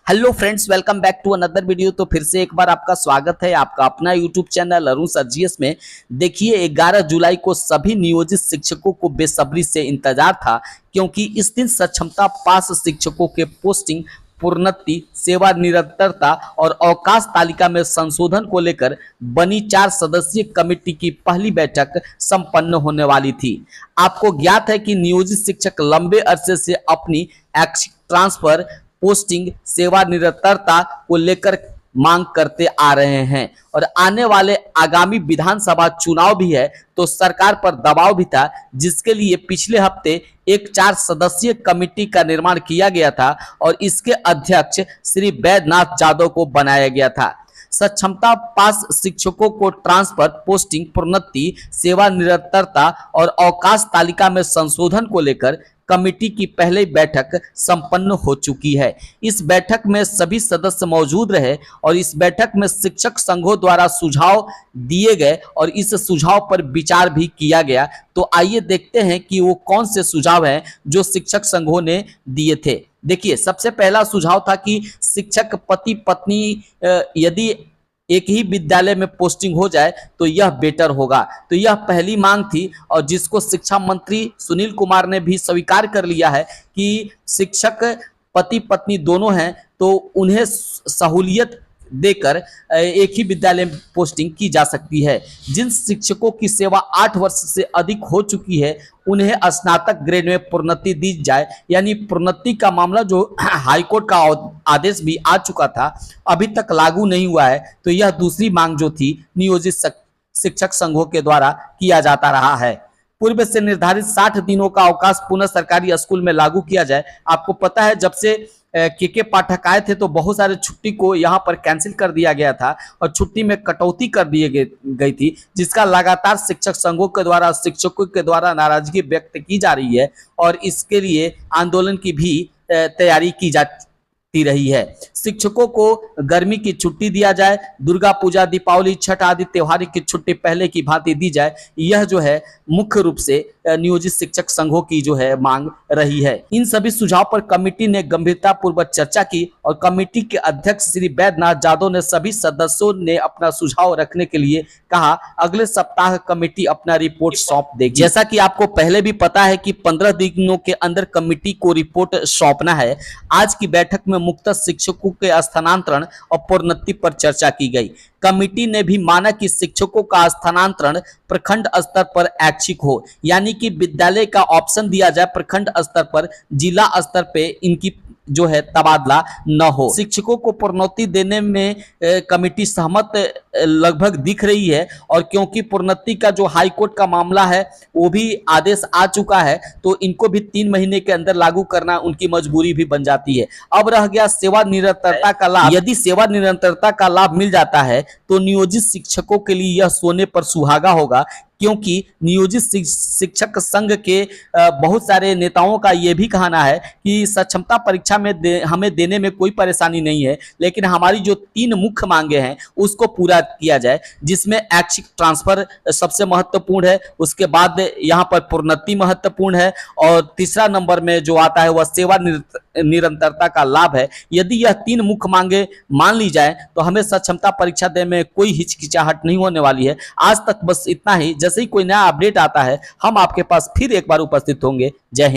Hello friends, welcome back to another video. तो फिर से एक बार आपका स्वागत है आपका अपना YouTube channel Arun sir GS में। देखिए 11 जुलाई को सभी नियोजित शिक्षकों को बेसब्री से इंतजार था, क्योंकि इस दिन सक्षमता पास शिक्षकों के पोस्टिंग, प्रोन्नति, सेवा निरंतरता और अवकाश तालिका में संशोधन को लेकर बनी 4 सदस्यीय कमेटी की पहली बैठक संपन्न होने वाली थी। आपको ज्ञात है कि नियोजित शिक्षक लंबे अरसे से अपनी ट्रांसफर, पोस्टिंग, सेवा निरंतरता को लेकर मांग करते आ रहे हैं और आने वाले आगामी विधानसभा चुनाव भी है, तो सरकार पर दबाव भी था, जिसके लिए पिछले हफ्ते एक 4 सदस्यीय कमेटी का निर्माण किया गया था और इसके अध्यक्ष श्री वैद्यनाथ यादव को बनाया गया था। सक्षमता पास शिक्षकों को ट्रांसफर, पोस्टिंग, प्रोन्नति, सेवा निरंतरता और अवकाश तालिका में संशोधन को लेकर कमेटी की पहली बैठक संपन्न हो चुकी है। इस बैठक में सभी सदस्य मौजूद रहे और इस बैठक में शिक्षक संघों द्वारा सुझाव दिए गए और इस सुझाव पर विचार भी किया गया। तो आइए देखते हैं कि वो कौन से सुझाव हैं जो शिक्षक संघों ने दिए थे। देखिए, सबसे पहला सुझाव था कि शिक्षक पति पत्नी यदि एक ही विद्यालय में पोस्टिंग हो जाए तो यह बेटर होगा। तो यह पहली मांग थी और जिसको शिक्षा मंत्री सुनील कुमार ने भी स्वीकार कर लिया है कि शिक्षक पति पत्नी दोनों हैं तो उन्हें सहूलियत देकर एक ही विद्यालय में पोस्टिंग की जा सकती है। जिन शिक्षकों की सेवा 8 वर्ष से अधिक हो चुकी है उन्हें स्नातक ग्रेड में प्रोन्नति दी जाए। यानी प्रोन्नति का मामला जो हाईकोर्ट का आदेश भी आ चुका था, अभी तक लागू नहीं हुआ है। तो यह दूसरी मांग जो थी नियोजित शिक्षक संघों के द्वारा किया जाता रहा है। पूर्व से निर्धारित 60 दिनों का अवकाश पुनः सरकारी स्कूल में लागू किया जाए। आपको पता है, जब से के पाठक आए थे तो बहुत सारे छुट्टी को यहाँ पर कैंसिल कर दिया गया था और छुट्टी में कटौती कर दी गई थी, जिसका लगातार शिक्षक संघों के द्वारा, शिक्षकों के द्वारा नाराजगी व्यक्त की जा रही है और इसके लिए आंदोलन की भी तैयारी की जाती रही है। शिक्षकों को गर्मी की छुट्टी दिया जाए, दुर्गा पूजा, दीपावली, छठ आदि त्योहार की छुट्टी पहले की भांति दी जाए। यह जो है मुख्य रूप से नियोजित शिक्षक संघों की जो है मांग रही है। इन सभी सुझाव पर कमेटी ने गंभीरता पूर्वक चर्चा की और कमेटी के अध्यक्ष श्री वैद्यनाथ यादव ने सभी सदस्यों ने अपना सुझाव रखने के लिए कहा। अगले सप्ताह कमेटी अपना रिपोर्ट सौंप देगी। जैसा कि आपको पहले भी पता है कि 15 दिनों के अंदर कमेटी को रिपोर्ट सौंपना है। आज की बैठक में मुख्य शिक्षकों के स्थानांतरण और प्रोन्नति पर चर्चा की गई। कमेटी ने भी माना कि शिक्षकों का स्थानांतरण प्रखंड स्तर पर ऐच्छिक हो, यानी कि विद्यालय का ऑप्शन दिया जाए प्रखंड स्तर पर, जिला स्तर पे इनकी जो है तबादला न हो। शिक्षकों को प्रोन्नति देने में कमेटी सहमत लगभग दिख रही है और क्योंकि प्रोन्नति का जो हाई कोर्ट का मामला है वो भी आदेश आ चुका है, तो इनको भी 3 महीने के अंदर लागू करना उनकी मजबूरी भी बन जाती है। अब रह गया सेवा निरंतरता का लाभ। यदि सेवा निरंतरता का लाभ मिल जाता है तो नियोजित शिक्षकों के लिए यह सोने पर सुहागा होगा, क्योंकि नियोजित शिक्षक संघ के बहुत सारे नेताओं का यह भी कहना है कि सक्षमता परीक्षा में हमें देने में कोई परेशानी नहीं है, लेकिन हमारी जो 3 मुख्य मांगे हैं उसको पूरा किया जाए, जिसमें ऐच्छिक ट्रांसफर सबसे महत्वपूर्ण है, उसके बाद यहाँ पर प्रोन्नति महत्वपूर्ण है और तीसरा नंबर में जो आता है वह सेवा निरंतरता का लाभ है। यदि यह 3 मुख्य मांगे मान ली जाए तो हमें सक्षमता परीक्षा देने में कोई हिचकिचाहट नहीं होने वाली है। आज तक बस इतना ही। जैसे ही कोई नया अपडेट आता है हम आपके पास फिर एक बार उपस्थित होंगे। जय हिंद।